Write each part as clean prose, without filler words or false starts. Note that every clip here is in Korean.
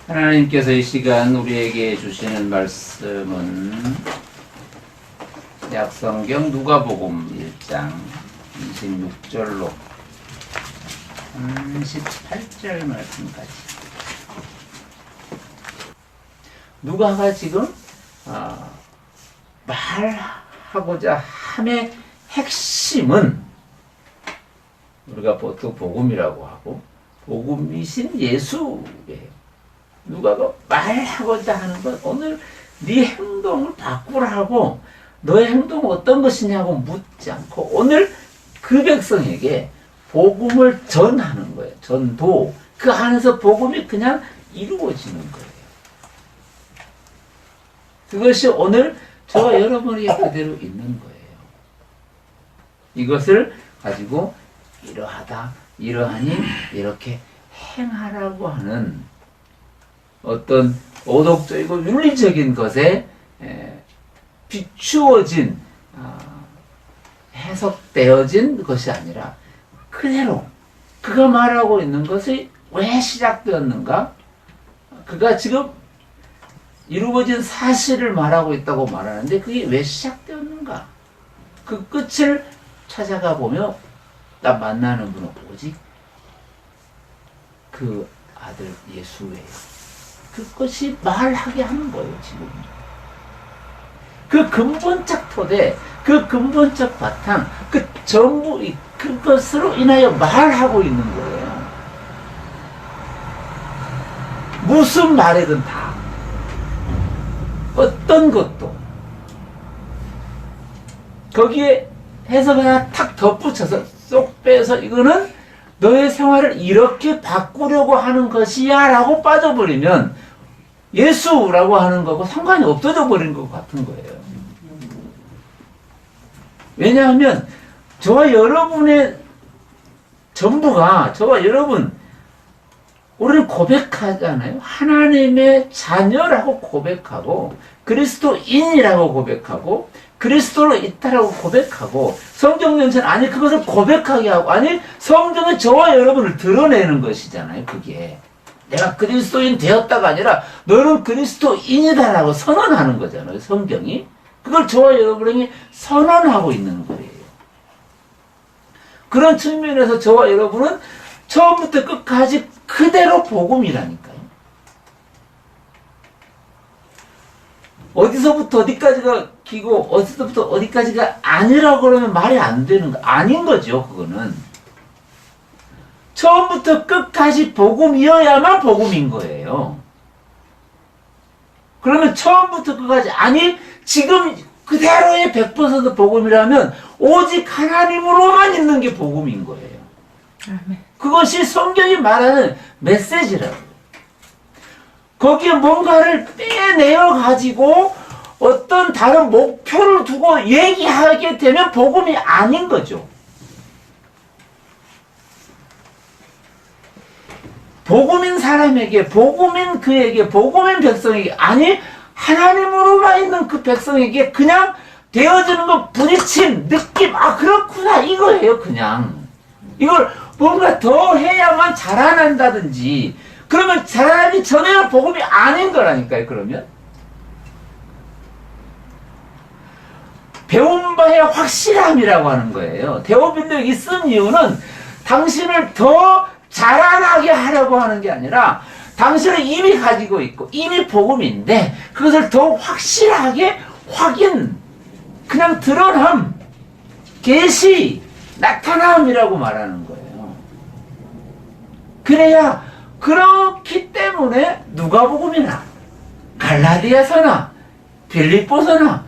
하나님께서 이 시간 우리에게 주시는 말씀은 약성경 누가복음 1장 26절로 18절 말씀까지. 누가가 지금 말하고자 함의 핵심은 우리가 보통 복음이라고 하고 복음이신 예수예요. 누가가 말하고자 하는 건 오늘 네 행동을 바꾸라고, 너의 행동은 어떤 것이냐고 묻지 않고 오늘 그 백성에게 복음을 전하는 거예요. 전도. 그 안에서 복음이 그냥 이루어지는 거예요. 그것이 오늘 저와 여러분에게 그대로 있는 거예요. 이것을 가지고 이러하다, 이러하니 이렇게 행하라고 하는 어떤 도덕적이고 윤리적인 것에 비추어진, 해석되어진 것이 아니라 그대로 그가 말하고 있는 것이 왜 시작되었는가? 그가 지금 이루어진 사실을 말하고 있다고 말하는데 그게 왜 시작되었는가? 그 끝을 찾아가 보면 나 만나는 분은 오직 그 아들 예수예요. 그것이 말하게 하는 거예요, 지금. 그 근본적 토대, 그 근본적 바탕, 그 전부, 그것으로 인하여 말하고 있는 거예요. 무슨 말이든 다. 어떤 것도. 거기에 해석 하나 탁 덧붙여서 쏙 빼서 이거는 너의 생활을 이렇게 바꾸려고 하는 것이야 라고 빠져버리면 예수라고 하는 거고 상관이 없어져 버린 것 같은 거예요. 왜냐하면 저와 여러분의 전부가, 저와 여러분, 우리는 고백하잖아요. 하나님의 자녀라고 고백하고 그리스도인이라고 고백하고 그리스도로 있다라고 고백하고 성경 전체는 아니 그것을 고백하게 하고 아니 성경은 저와 여러분을 드러내는 것이잖아요. 그게 내가 그리스도인 되었다가 아니라 너는 그리스도인이다라고 선언하는 거잖아요. 성경이 그걸 저와 여러분에게 선언하고 있는 거예요. 그런 측면에서 저와 여러분은 처음부터 끝까지 그대로 복음이라니까요. 어디서부터 어디까지가 기고 어디서부터 어디까지가 아니라고 그러면 말이 안 되는 거 아닌 거죠. 그거는 처음부터 끝까지 복음이어야만 복음인 거예요. 그러면 처음부터 끝까지 아니 지금 그대로의 100% 복음이라면 오직 하나님으로만 있는 게 복음인 거예요. 아멘. 그것이 성경이 말하는 메시지라고. 거기에 뭔가를 빼내어 가지고 어떤 다른 목표를 두고 얘기하게 되면 복음이 아닌 거죠. 복음인 사람에게, 복음인 그에게, 복음인 백성에게, 아니 하나님으로만 있는 그 백성에게 그냥 되어지는 거 부딪힘, 느낌, 아 그렇구나 이거예요. 그냥 이걸 뭔가 더 해야만 자라난다든지 그러면 자라나기 전에는 복음이 아닌 거라니까요. 그러면 배운 바의 확실함이라고 하는 거예요. 대오빈들이 쓴 이유는 당신을 더 자라나게 하려고 하는 게 아니라 당신은 이미 가지고 있고 이미 복음인데 그것을 더 확실하게 확인, 그냥 드러남, 계시, 나타남이라고 말하는 거예요. 그래야 그렇기 때문에 누가복음이나 갈라디아서나 빌립보서나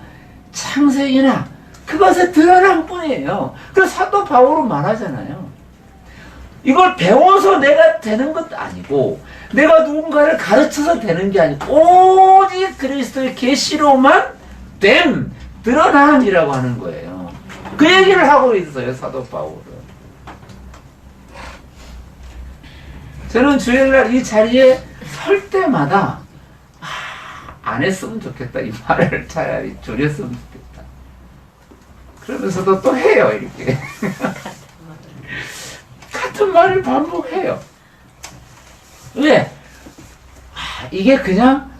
창세기나 그것에 드러난 뿐이에요. 그래서 사도 바울은 말하잖아요. 이걸 배워서 내가 되는 것도 아니고 내가 누군가를 가르쳐서 되는 게 아니고 오직 그리스도의 계시로만 됨, 드러남이라고 하는 거예요. 그 얘기를 하고 있어요. 사도 바울은. 저는 주일날 이 자리에 설 때마다 안 했으면 좋겠다. 이 말을 차라리 줄였으면 좋겠다. 그러면서도 또 해요. 이렇게. 같은 말을 반복해요. 왜? 이게 그냥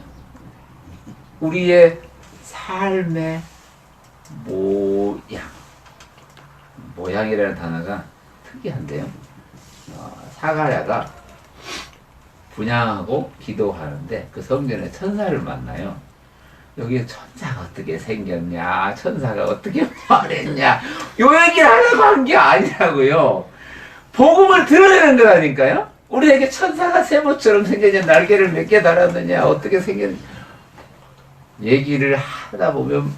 우리의 삶의 모양이라는 단어가 특이한데요. 사가랴가 분양하고 기도하는데 그 성전에 천사를 만나요. 여기 천사가 어떻게 생겼냐, 천사가 어떻게 말했냐, 요 얘기를 하려고 한 게 아니라고요. 복음을 드러내는 거라니까요. 우리에게 천사가 세모처럼 생겼냐, 날개를 몇 개 달았느냐, 어떻게 생겼냐 얘기를 하다 보면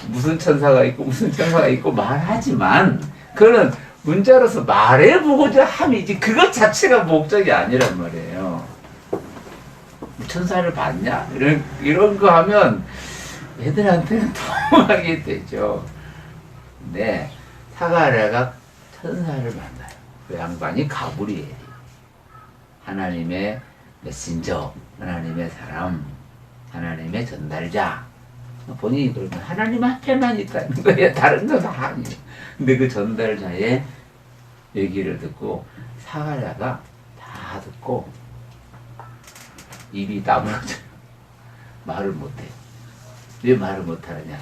무슨 천사가 있고 무슨 천사가 있고 말하지만 그거는 문자로서 말해보고자 함이지 그것 자체가 목적이 아니란 말이에요. 천사를 봤냐? 이런 거 하면 애들한테는 통하게 되죠. 근데 사가랴가 천사를 만나요. 그 양반이 가브리엘이 하나님의 메신저, 하나님의 사람, 하나님의 전달자. 본인이 그러면 하나님 앞에만 있다는 거예요. 다른 건 다 아니에요. 근데 그 전달자의 얘기를 듣고 사가랴가 다 듣고 입이 다물어져요. 말을 못해요. 왜 말을 못하느냐?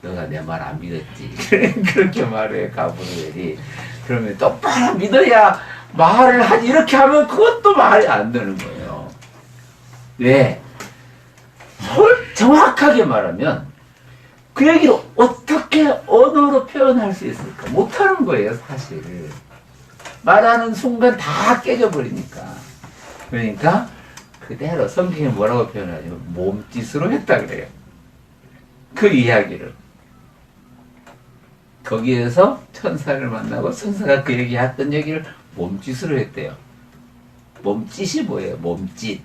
너가 내 말 안 믿었지. 그렇게 말해요, 가브리엘이. 그러면 똑바로 믿어야 말을 하지. 이렇게 하면 그것도 말이 안 되는 거예요. 왜? 정확하게 말하면 그 얘기를 어떻게 언어로 표현할 수 있을까? 못하는 거예요, 사실. 말하는 순간 다 깨져버리니까. 그러니까 그대로 성경에 뭐라고 표현하냐면 몸짓으로 했다 그래요. 그 이야기를. 거기에서 천사를 만나고 천사가 그 얘기했던 얘기를 몸짓으로 했대요. 몸짓이 뭐예요? 몸짓.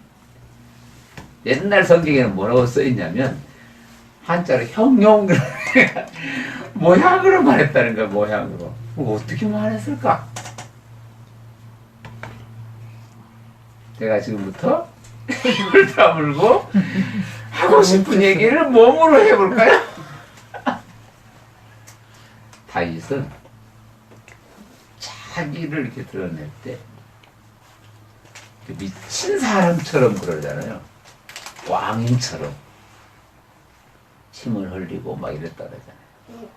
옛날 성경에는 뭐라고 써있냐면 한자로 형용 모양으로 말했다는 거야. 모양으로. 어떻게 말했을까? 제가 지금부터 입을 다물고 하고 싶은 얘기를 몸으로 해볼까요? 다윗은 자기를 이렇게 드러낼 때 미친 사람처럼 그러잖아요. 왕인처럼 침을 흘리고 막 이랬다 그러잖아요.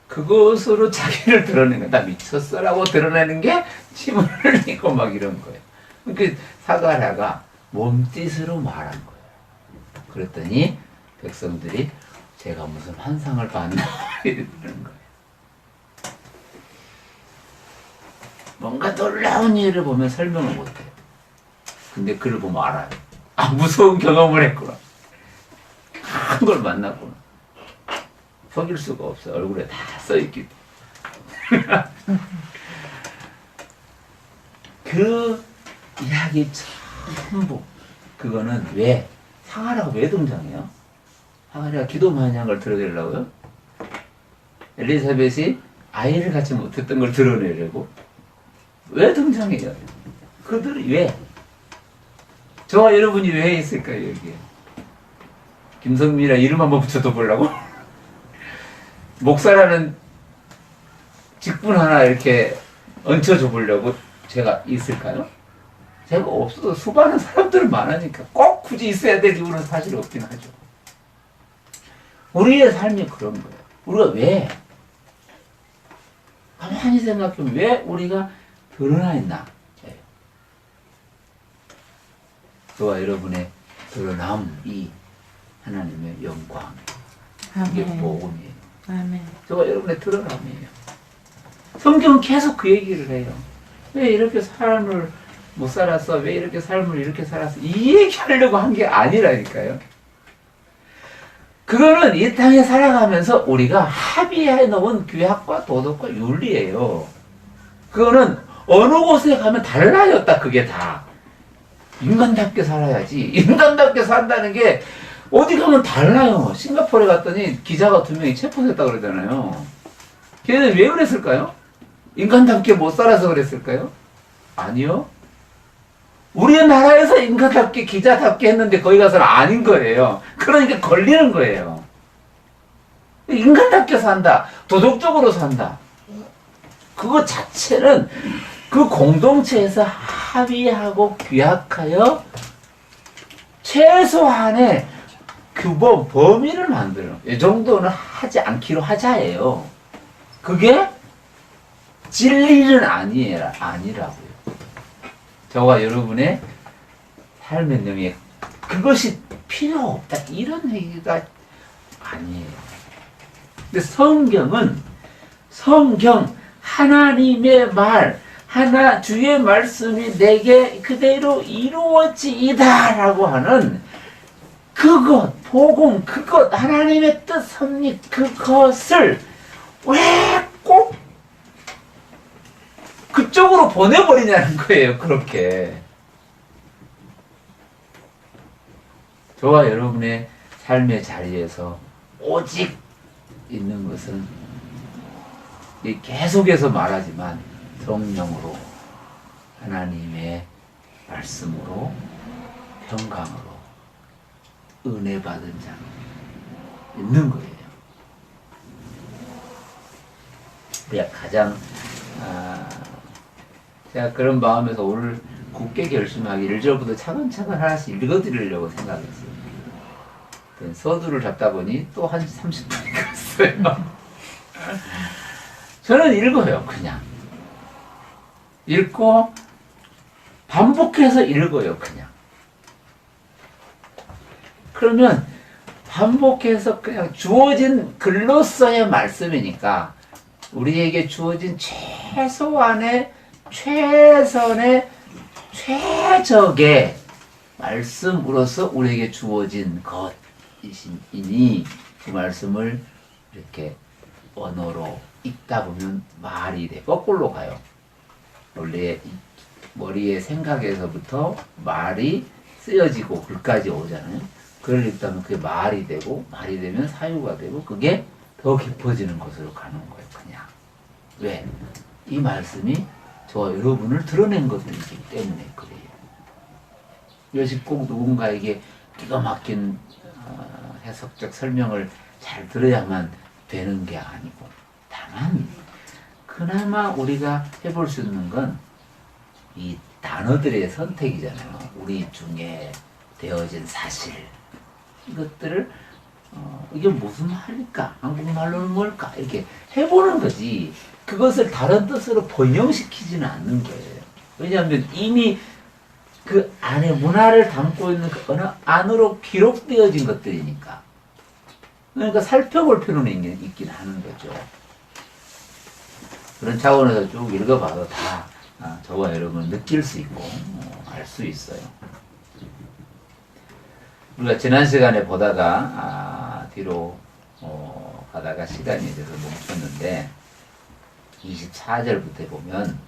그것으로 자기를 드러낸 거야. 나 미쳤어 라고 드러내는 게 침을 흘리고 막 이런 거예요. 그러니까 사가랴가 몸짓으로 말한 거예요. 그랬더니 백성들이 제가 무슨 환상을 봤나 이러는 거예요. 뭔가 놀라운 일을 보면 설명을 못해요. 근데 그를 보면 알아요. 아, 무서운 경험을 했구나. 큰 걸 만났구나. 속일 수가 없어요. 얼굴에 다 써있기 때문에. 그 이야기 전부 그거는 왜? 사가랴가 왜 등장해요? 사가랴가 기도 만약을 드러내려고요? 엘리사벳이 아이를 갖지 못했던 걸 드러내려고? 왜 등장해요? 그들이 왜? 저와 여러분이 왜 있을까요, 여기에? 김성민이라 이름 한번 붙여도 보려고? 목사라는 직분 하나 이렇게 얹혀줘 보려고 제가 있을까요? 제가 없어도 수많은 사람들은 많으니까 꼭 굳이 있어야 될 이유는 사실 없긴 하죠. 우리의 삶이 그런 거예요. 우리가 왜? 가만히 생각하면 왜 우리가 드러나 있나? 저와 여러분의 드러남이 하나님의 영광. 이게 복음이에요. 아멘. 저와 여러분의 드러남이에요. 성경은 계속 그 얘기를 해요. 왜 이렇게 삶을 못 살았어? 왜 이렇게 삶을 이렇게 살았어? 이 얘기 하려고 한 게 아니라니까요. 그거는 이 땅에 살아가면서 우리가 합의해 놓은 규약과 도덕과 윤리예요. 그거는 어느 곳에 가면 달라요. 딱 그게 다. 인간답게 살아야지. 인간답게 산다는 게 어디 가면 달라요. 싱가포르에 갔더니 기자가 2명이 체포됐다고 그러잖아요. 걔는 왜 그랬을까요? 인간답게 못 살아서 그랬을까요? 아니요. 우리나라에서 인간답게 기자답게 했는데 거기 가서는 아닌 거예요. 그러니까 걸리는 거예요. 인간답게 산다. 도덕적으로 산다. 그거 자체는 그 공동체에서 합의하고 규약하여 최소한의 규범, 범위를 만들어. 이 정도는 하지 않기로 하자예요. 그게 진리는 아니라고요. 저와 여러분의 삶의 능에 그것이 필요 없다. 이런 얘기가 아니에요. 근데 성경, 하나님의 말, 주의 말씀이 내게 그대로 이루어지이다 라고 하는 그것, 복음, 그것, 하나님의 뜻, 섭리, 그것을 왜 꼭 그쪽으로 보내버리냐는 거예요, 그렇게. 저와 여러분의 삶의 자리에서 오직 있는 것은 계속해서 말하지만 성령으로, 하나님의 말씀으로, 평강으로 은혜 받은 자 있는 거예요. 우리가 가장 제가 그런 마음에서 오늘 굳게 결심하기 1절부터 차근차근 하나씩 읽어드리려고 생각했어요. 서두를 잡다 보니 또 한 30분이 갔어요. 저는 읽어요, 그냥. 읽고 반복해서 읽어요, 그냥. 그러면 반복해서 그냥 주어진 글로서의 말씀이니까 우리에게 주어진 최소한의 최선의 최적의 말씀으로서 우리에게 주어진 것이니 그 말씀을 이렇게 언어로 읽다 보면 말이 돼. 거꾸로 가요. 원래 머리의 생각에서부터 말이 쓰여지고 글까지 오잖아요. 글을 읽다 보면 그게 말이 되고 말이 되면 사유가 되고 그게 더 깊어지는 것으로 가는 거예요. 그냥. 왜? 이 말씀이 저와 여러분을 드러낸 것들이기 때문에 그래요. 이것이 꼭 누군가에게 기가 막힌 해석적 설명을 잘 들어야만 되는 게 아니고 다만 그나마 우리가 해볼 수 있는 건 이 단어들의 선택이잖아요. 우리 중에 되어진 사실 이것들을 이게 무슨 말일까? 한국말로는 뭘까? 이렇게 해보는 거지. 그것을 다른 뜻으로 번영시키지는 않는 거예요. 왜냐하면 이미 그 안에 문화를 담고 있는 그 어느 안으로 기록되어진 것들이니까. 그러니까 살펴볼 필요는 있긴 하는 거죠. 그런 차원에서 쭉 읽어봐도 다 저와 여러분 느낄 수 있고 알 수 있어요. 우리가 지난 시간에 보다가 뒤로 가다가 시간이 돼서 멈췄는데 24절부터 보면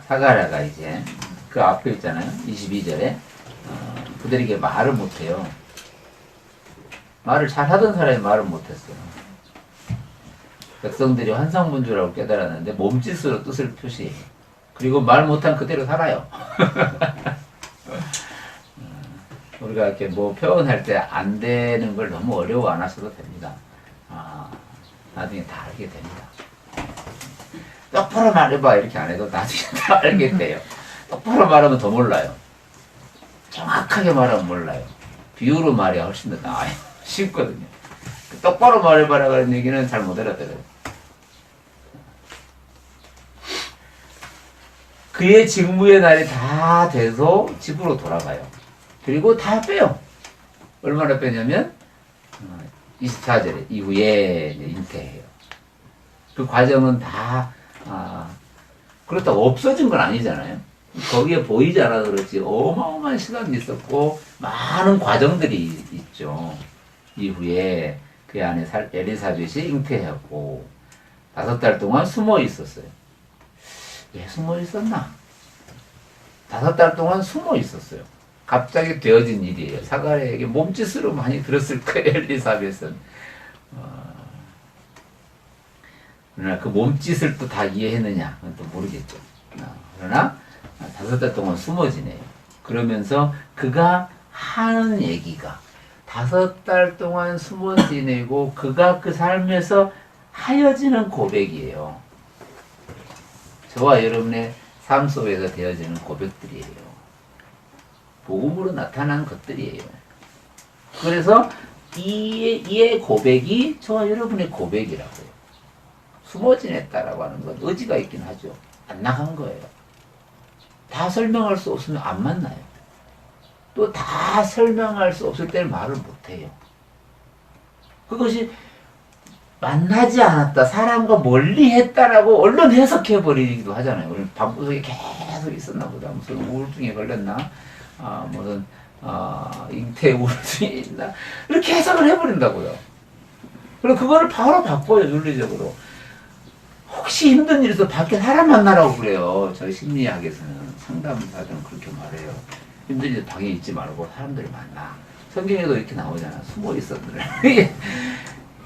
사가랴가 이제 그 앞에 있잖아요. 22절에 그들에게 말을 못해요. 말을 잘하던 사람이 말을 못했어요. 백성들이 환상문주라고 깨달았는데 몸짓으로 뜻을 표시해요. 그리고 말 못한 그대로 살아요. 우리가 이렇게 뭐 표현할 때 안 되는 걸 너무 어려워 안 하셔도 됩니다. 나중에 다 알게 됩니다. 똑바로 말해봐 이렇게 안 해도 나중에 다 알게 돼요. 똑바로 말하면 더 몰라요. 정확하게 말하면 몰라요. 비유로 말해야 훨씬 더 나아요. 쉽거든요. 똑바로 말해봐라 그런 얘기는 잘 못 알아들어요. 그의 직무의 날이 다 돼서 집으로 돌아가요. 그리고 다 빼요. 얼마나 빼냐면 24절에 이후에 잉태해요. 그 과정은 다 그렇다고 없어진 건 아니잖아요. 거기에 보이지 않아서 그렇지 어마어마한 시간이 있었고 많은 과정들이 있죠. 이후에 그 안에 엘리사벳이 잉태하고 5달 동안 숨어 있었어요. 왜 숨어 있었나? 5달 동안 숨어 있었어요. 갑자기 되어진 일이에요. 사가랴에게 몸짓으로 많이 들었을 거예요. 엘리사벳은. 그러나 그 몸짓을 또 다 이해했느냐? 그건 또 모르겠죠. 그러나 5달 동안 숨어 지내요. 그러면서 그가 하는 얘기가 5달 동안 숨어 지내고 그가 그 삶에서 하여지는 고백이에요. 저와 여러분의 삶 속에서 되어지는 고백들이에요. 복음으로 나타난 것들이에요. 그래서 이의 고백이 저와 여러분의 고백이라고요. 숨어 지냈다라고 하는 건 의지가 있긴 하죠. 안 나간 거예요. 다 설명할 수 없으면 안 만나요. 또 다 설명할 수 없을 때는 말을 못해요. 그것이 만나지 않았다, 사람과 멀리 했다라고 얼른 해석해버리기도 하잖아요. 우리 방구석에 계속 있었나 보다. 무슨 우울증에 걸렸나? 무슨, 잉태 우울증에 있나? 이렇게 해석을 해버린다고요. 그리고 그거를 바로 바꿔요, 윤리적으로. 혹시 힘든 일에서 밖에 사람 만나라고 그래요. 저희 심리학에서는. 상담사들은 그렇게 말해요. 힘든 일에서 방에 있지 말고 사람들을 만나. 성경에도 이렇게 나오잖아. 숨어 있었더라.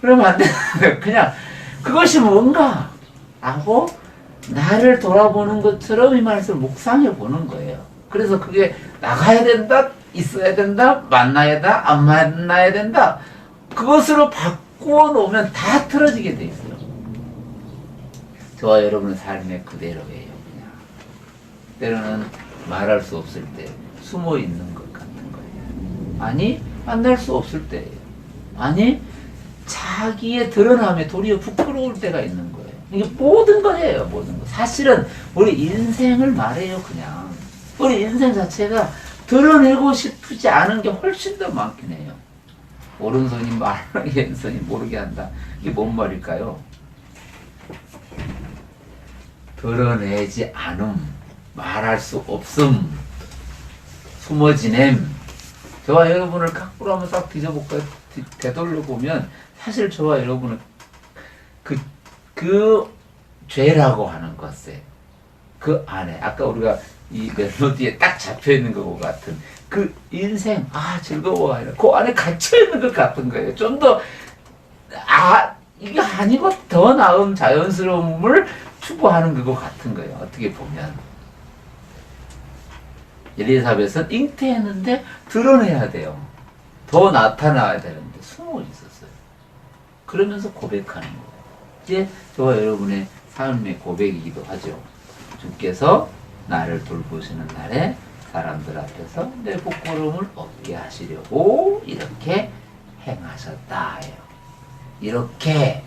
그러면 안 돼. 그냥 그것이 뭔가 하고 나를 돌아보는 것처럼 이 말씀을 묵상해 보는 거예요. 그래서 그게 나가야 된다, 있어야 된다, 만나야 된다, 안 만나야 된다. 그것으로 바꾸어 놓으면 다 틀어지게 돼 있어요. 저와 여러분의 삶의 그대로예요. 그냥 때로는 말할 수 없을 때 숨어 있는 것 같은 거예요. 아니 만날 수 없을 때예요. 아니 자기의 드러남에 도리어 부끄러울 때가 있는 거예요. 이게 모든 거예요. 모든 거. 사실은 우리 인생을 말해요. 그냥 우리 인생 자체가 드러내고 싶지 않은 게 훨씬 더 많긴 해요. 오른손이 말하게 왼손이 모르게 한다. 이게 뭔 말일까요? 드러내지 않음, 말할 수 없음, 숨어 지냄. 저와 여러분을 거꾸로 한번 싹 뒤져볼까요? 되돌려보면 사실 저와 여러분은 그 죄라고 하는 것에 그 안에 아까 우리가 이 멜로디에 딱 잡혀있는 것 같은 그 인생 즐거워 그 안에 갇혀있는 것 같은 거예요. 좀 더 이게 아니고 더 나은 자연스러움을 추구하는 것 같은 거예요. 어떻게 보면 엘리사벳은 잉태했는데 드러내야 돼요. 더 나타나야 되는데 숨어 있었어요. 그러면서 고백하는 거예요. 이제 저와 여러분의 삶의 고백이기도 하죠. 주께서 나를 돌보시는 날에 사람들 앞에서 내 부끄러움을 없게 하시려고 이렇게 행하셨다 해요. 이렇게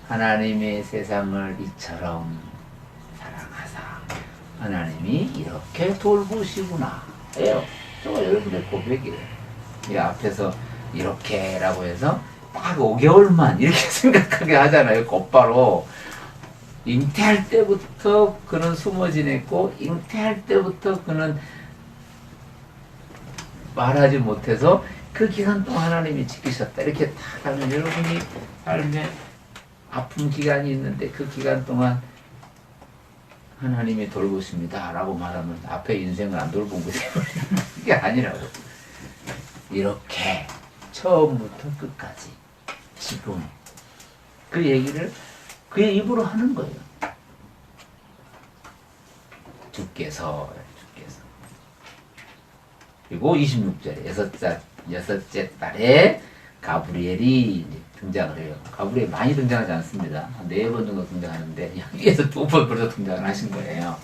하나님의 세상을 이처럼 사랑하사 하나님이 이렇게 돌보시구나 해요. 저와 여러분의 고백이에요. 이 앞에서 이렇게라고 해서 딱 5개월만 이렇게 생각하게 하잖아요. 곧바로 잉태할 때부터 그는 숨어 지냈고 잉태할 때부터 그는 말하지 못해서 그 기간 동안 하나님이 지키셨다. 이렇게 딱 하면 여러분이 삶에 아픈 기간이 있는데 그 기간 동안 하나님이 돌보십니다 라고 말하면 앞에 인생을 안 돌본 거지. 그게 아니라고. 이렇게 처음부터 끝까지 지금 그 얘기를 그의 입으로 하는 거예요. 주께서 그리고 26절에 여섯째 달에 가브리엘이 등장을 해요. 가브리엘 많이 등장하지 않습니다. 한 4번 정도 등장하는데 여기에서 2번 벌써 등장을 하신 거예요.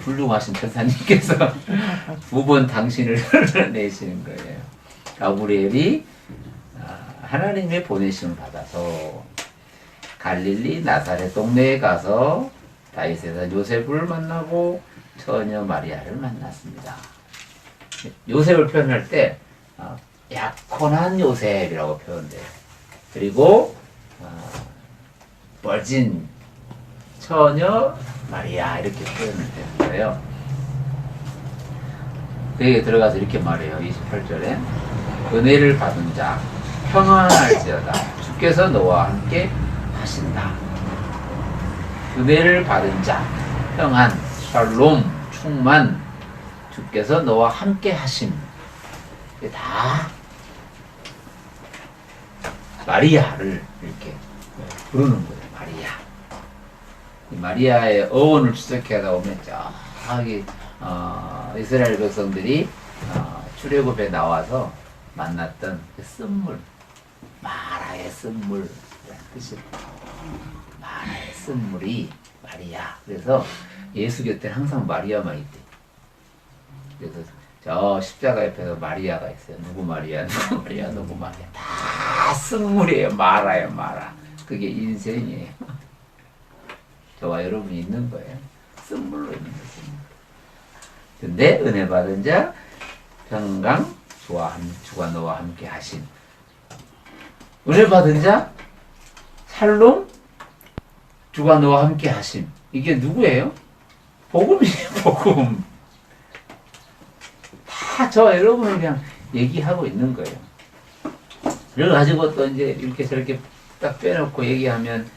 훌륭하신 천사님께서 2번 당신을 내시는 거예요. 가브리엘이 하나님의 보내심을 받아서 갈릴리 나사렛 동네에 가서 다윗에서 요셉을 만나고 처녀 마리아를 만났습니다. 요셉을 표현할 때 약혼한 요셉이라고 표현돼요. 그리고 뻘진 처녀 마리아 이렇게 표현을 되는 거예요. 그에게 들어가서 이렇게 말해요. 28절에 은혜를 받은 자 평안할지어다 주께서 너와 함께 하신다. 은혜를 받은 자 평안 샬롬 충만 주께서 너와 함께 하심. 이게 다 마리아를 이렇게 부르는 거예요. 마리아. 이 마리아의 어원을 추적해 하다 보면 저기 이스라엘 백성들이 출애굽에 나와서 만났던 그 쓴물, 마라의 쓴물 뜻이 마라의 쓴물이 마리아. 그래서 예수 곁에 항상 마리아만 있대. 그래서 저 십자가 옆에서 마리아가 있어요. 누구 마리아, 누구 마리아, 누구 마리아. 다 쓴물이에요. 마라예요, 마라. 그게 인생이에요. 저와 여러분이 있는 거예요. 쓴물로 있는 거죠. 근데 은혜 받은 자, 평강, 주가 너와 함께 하신. 은혜 받은 자, 살롬, 주가 너와 함께 하심. 이게 누구예요? 복음이에요, 복음. 다 저 여러분을 그냥 얘기하고 있는 거예요. 그걸 가지고 또 이제 이렇게 저렇게 딱 빼놓고 얘기하면,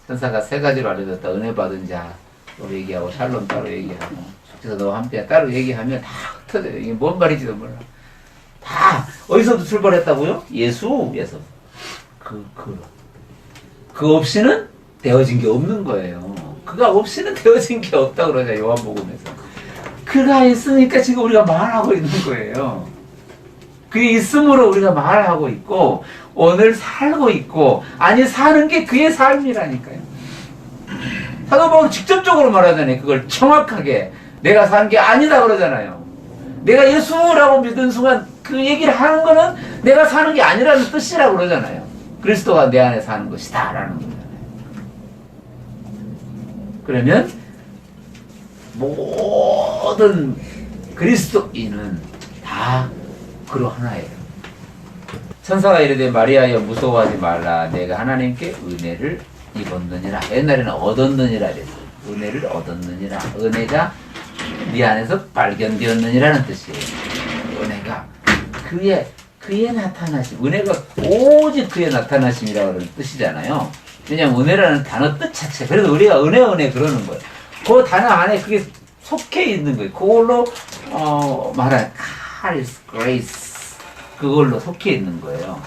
천사가 세 가지로 알려줬다. 은혜 받은 자 따로 얘기하고, 샬롬 따로 얘기하고, 주께서 너와 함께 따로 얘기하면 다 흩어져요. 이게 뭔 말인지도 몰라. 다, 어디서부터 출발했다고요? 예수에서. 그 없이는 되어진 게 없는 거예요. 그가 없이는 되어진 게 없다 그러죠, 요한복음에서. 그가 있으니까 지금 우리가 말하고 있는 거예요. 그게 있음으로 우리가 말하고 있고, 오늘 살고 있고, 아니, 사는 게 그의 삶이라니까요. 사도 바울은 직접적으로 말하잖아요. 그걸 정확하게. 내가 산 게 아니다 그러잖아요. 내가 예수라고 믿은 순간 그 얘기를 하는 거는 내가 사는 게 아니라는 뜻이라고 그러잖아요. 그리스도가 내 안에 사는 것이다 라는 거잖아요. 그러면 모든 그리스도인은 다 그러하나예요. 천사가 이르되 마리아여 무서워하지 말라. 내가 하나님께 은혜를 입었느니라. 옛날에는 얻었느니라 그랬어요. 은혜를 얻었느니라. 은혜가 네 안에서 발견되었느니라는 뜻이에요. 은혜가 그의 나타나심. 은혜가 오직 그의 나타나심이라고 하는 뜻이잖아요. 왜냐하면 은혜라는 단어 뜻 자체. 그래서 우리가 은혜 그러는 거예요. 그 단어 안에 그게 속해 있는 거예요. 그걸로 말한 charis, grace. 그걸로 속해 있는 거예요.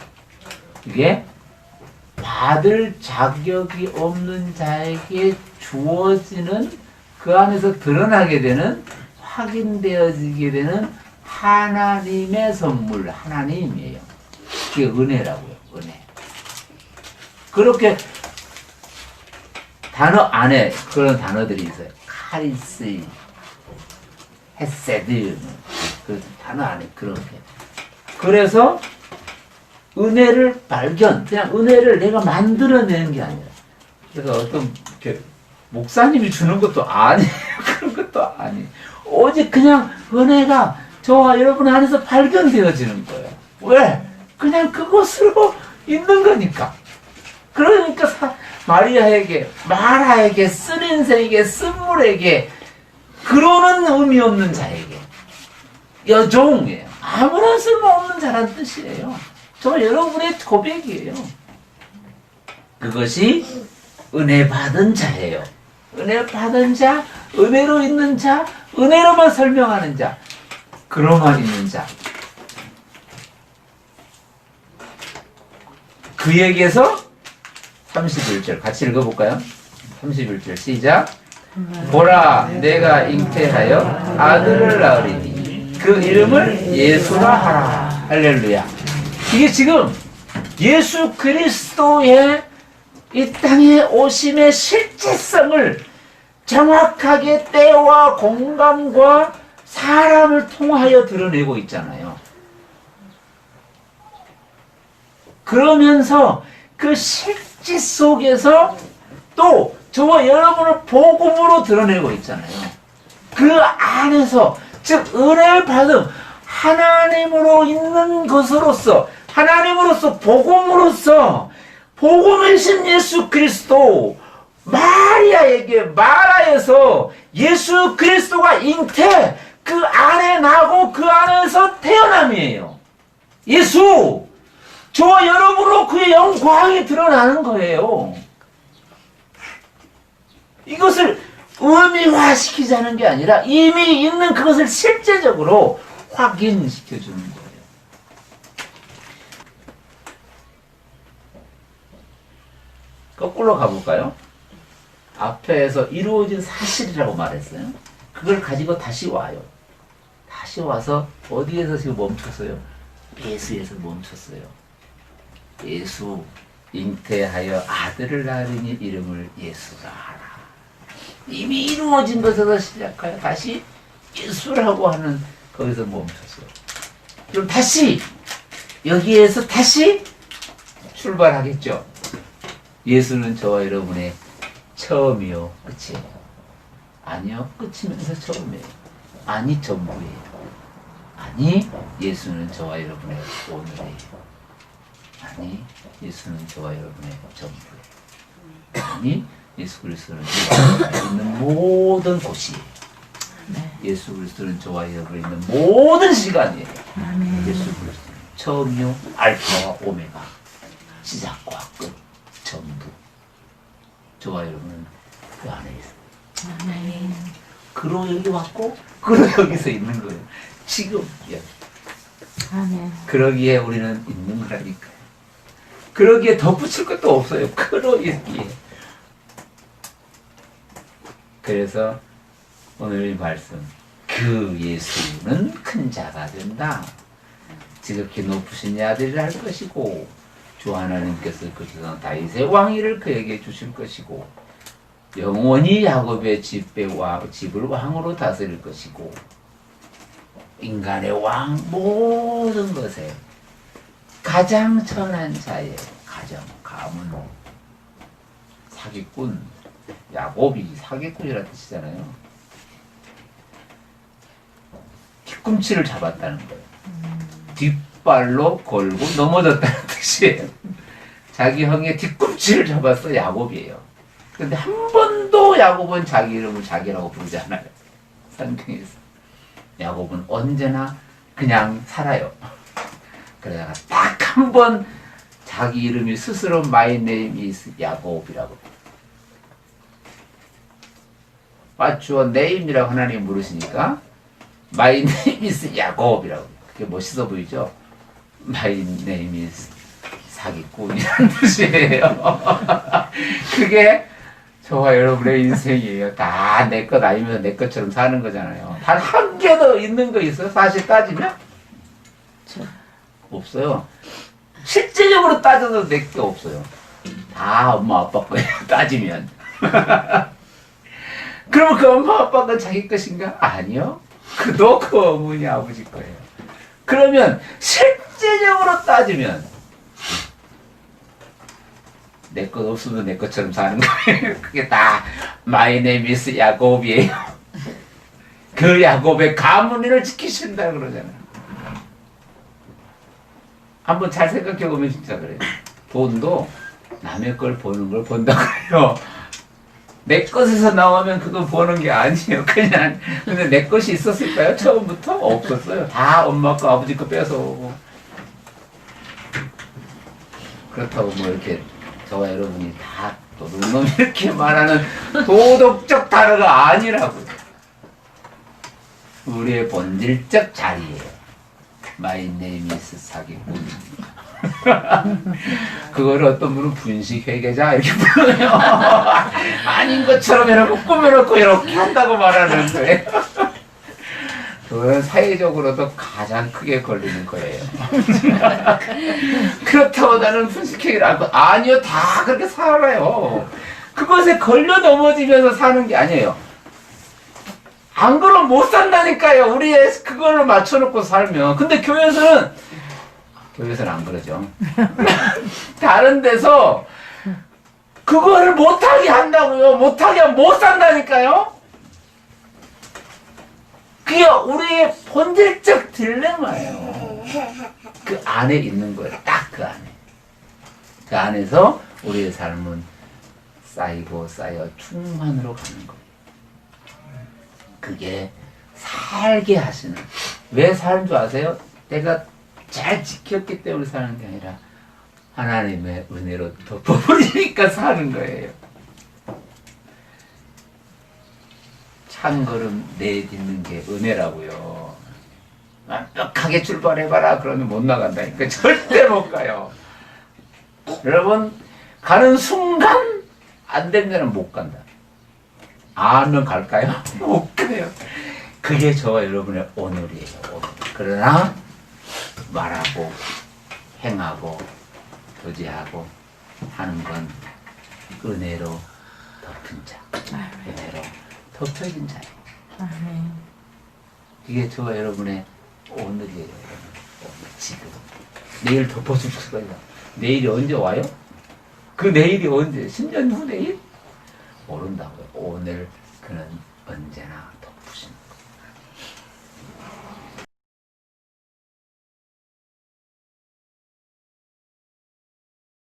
이게 받을 자격이 없는 자에게 주어지는, 그 안에서 드러나게 되는, 확인되어지게 되는 하나님의 선물, 하나님이에요. 그게 은혜라고요, 은혜. 그렇게 단어 안에 그런 단어들이 있어요. 카리스, 헤세드, 그 단어 안에 그런 게. 그래서 은혜를 발견, 그냥 은혜를 내가 만들어내는 게 아니라, 그래서 어떤 목사님이 주는 것도 아니에요. 그런 것도 아니에요. 오직 그냥 은혜가 저와 여러분 안에서 발견되어지는 거예요. 왜? 그냥 그것으로 있는 거니까. 그러니까 마리아에게, 마라에게, 쓴 인생에게, 쓴물에게, 그러는 의미 없는 자에게, 여종이에요. 아무런 쓸모없는 자란 뜻이에요. 저 여러분의 고백이에요. 그것이 은혜 받은 자예요. 은혜 받은 자, 은혜로 있는 자, 은혜로만 설명하는 자, 그로만 있는 자. 그에게서 31절 같이 읽어볼까요? 31절 시작. 보라, 내가 잉태하여 아들을 낳으리니 그 이름을 예수라 하라. 할렐루야. 이게 지금 예수 그리스도의 이 땅에 오심의 실제성을 정확하게 때와 공간과 사람을 통하여 드러내고 있잖아요. 그러면서 그 실제 속에서 또 저와 여러분을 복음으로 드러내고 있잖아요. 그 안에서, 즉 은혜를 받은 하나님으로 있는 것으로서, 하나님으로서, 복음으로서, 복음이신 예수 그리스도, 마리아에게, 마라에서 예수 그리스도가 잉태, 그 안에 나고 그 안에서 태어남이에요. 예수! 저와 여러분으로 그의 영광이 드러나는 거예요. 이것을 의미화시키자는 게 아니라 이미 있는 그것을 실제적으로 확인시켜주는 거예요. 거꾸로 가볼까요? 앞에서 이루어진 사실이라고 말했어요. 그걸 가지고 다시 와요. 다시 와서 어디에서 지금 멈췄어요? 예수에서 멈췄어요. 예수 잉태하여 아들을 낳으니 이름을 예수라 하라. 이미 이루어진 것에서 시작하여 다시 예수라고 하는 거기서 멈췄어요. 그럼 다시 여기에서 다시 출발하겠죠. 예수는 저와 여러분의 처음이요 끝이에요. 아니요, 끝이면서 처음이에요. 아니, 전부예요. 아니, 예수는 저와 여러분의 오늘이에요. 아니, 예수는 저와 여러분의 전부예요. 아니, 예수 그리스도는 저와 있는 모든 곳이에요. 예수 그리스도는 저와 여러분이 있는 모든 시간이에요. 예수 그리스도는 처음이요 알파와 오메가, 시작과 끝, 전부. 저와 여러분은 그 안에 있어요. 그러 여기 왔고 그러 여기서 있는 거예요. 지금 여기. 그러기에 우리는 있는 거라니까요. 그러기에 덧붙일 것도 없어요. 그러 여기에. 그래서 오늘 이 말씀, 그 예수는 큰 자가 된다. 지극히 높으신 아들을 할 것이고 주 하나님께서 그 조상 다윗의 왕위를 그에게 주실 것이고 영원히 야곱의 집을 왕으로 다스릴 것이고 인간의 왕 모든 것에 가장 천한 자의 가정, 가문, 사기꾼, 야곱이 사기꾼이라는 뜻이잖아요. 뒤꿈치를 잡았다는 거예요. 뒷발로 걸고 넘어졌다는 뜻이에요. 자기 형의 뒤꿈치를 잡았어 야곱이에요. 근데 한 번도 야곱은 자기 이름을 자기라고 부르지 않아요. 성경에서. 야곱은 언제나 그냥 살아요. 그러다가 딱 한 번 자기 이름이 스스로 My name is 야곱이라고. What's your name이라고 하나님 물으시니까 My name is 야곱이라고. 그게 멋있어 보이죠? My name is 사기꾼이라는 뜻이에요. 그게 저와 여러분의 인생이에요. 다 내 것 아니면 내 것처럼 사는 거잖아요. 단 한 개도 있는 거 있어요? 사실 따지면? 없어요. 실질적으로 따져도 내 게 없어요. 다 엄마 아빠 거예요. 따지면. 그러면 그 엄마 아빠가 자기 것인가? 아니요. 그도 그 어머니 아버지 거예요. 그러면 실제적으로 따지면 내 것 없으면 내 것처럼 사는 거예요. 그게 다 My name is 야곱이에요. 그 야곱의 가문을 지키신다 그러잖아요. 한번 잘 생각해 보면 진짜 그래요. 돈도 남의 걸 버는 걸 본다 그래요. 내 것에서 나오면 그거 버는 게 아니에요. 그냥. 근데 내 것이 있었을까요? 처음부터? 없었어요. 다 엄마 거 아버지 거 뺏어오고. 그렇다고 뭐 이렇게 저와 여러분이 다 도둑놈 이렇게 말하는 도덕적 단어가 아니라고요. 우리의 본질적 자리예요. My name is 사기꾼. 그걸 어떤 분은 분식 회계자 이렇게 불러요. 아닌 것처럼 해놓고 꾸며놓고 이렇게 한다고 말하는 거예요. 그건 사회적으로도 가장 크게 걸리는 거예요. 그렇다고 나는 분식회계라고 아니요, 다 그렇게 살아요. 그것에 걸려 넘어지면서 사는 게 아니에요. 안 그러면 못 산다니까요. 우리의 그걸로 맞춰놓고 살면. 근데 교회에서는 안 그러죠. 다른 데서 그거를 못하게 한다고요. 못하게 하면 못 산다니까요. 그게 우리의 본질적 딜레마예요. 그 안에 있는 거예요. 딱 그 안에. 그 안에서 우리의 삶은 쌓이고 쌓여 충만으로 가는 거예요. 그게 살게 하시는. 왜 사는 줄 아세요? 내가 잘 지켰기 때문에 사는 게 아니라 하나님의 은혜로 덮어버리니까 사는 거예요. 찬걸음 내딛는 게 은혜라고요. 완벽하게 출발해봐라 그러면 못 나간다니까. 절대 못 가요. 여러분, 가는 순간 안 되면 못 간다. 하면 갈까요? 못 가요. 그게 저와 여러분의 오늘이에요. 오늘. 그러나 말하고 행하고 교제하고 하는 건 은혜로 덮은 자, 은혜로 덮여진 자예요. 이게 저와 여러분의 오늘이에요. 오늘 지금. 내일 덮어줄 수가 있나? 내일이 언제 와요? 그 내일이 언제? 10년 후 내일? 모른다고요. 오늘 그는 언제나 덮으신다.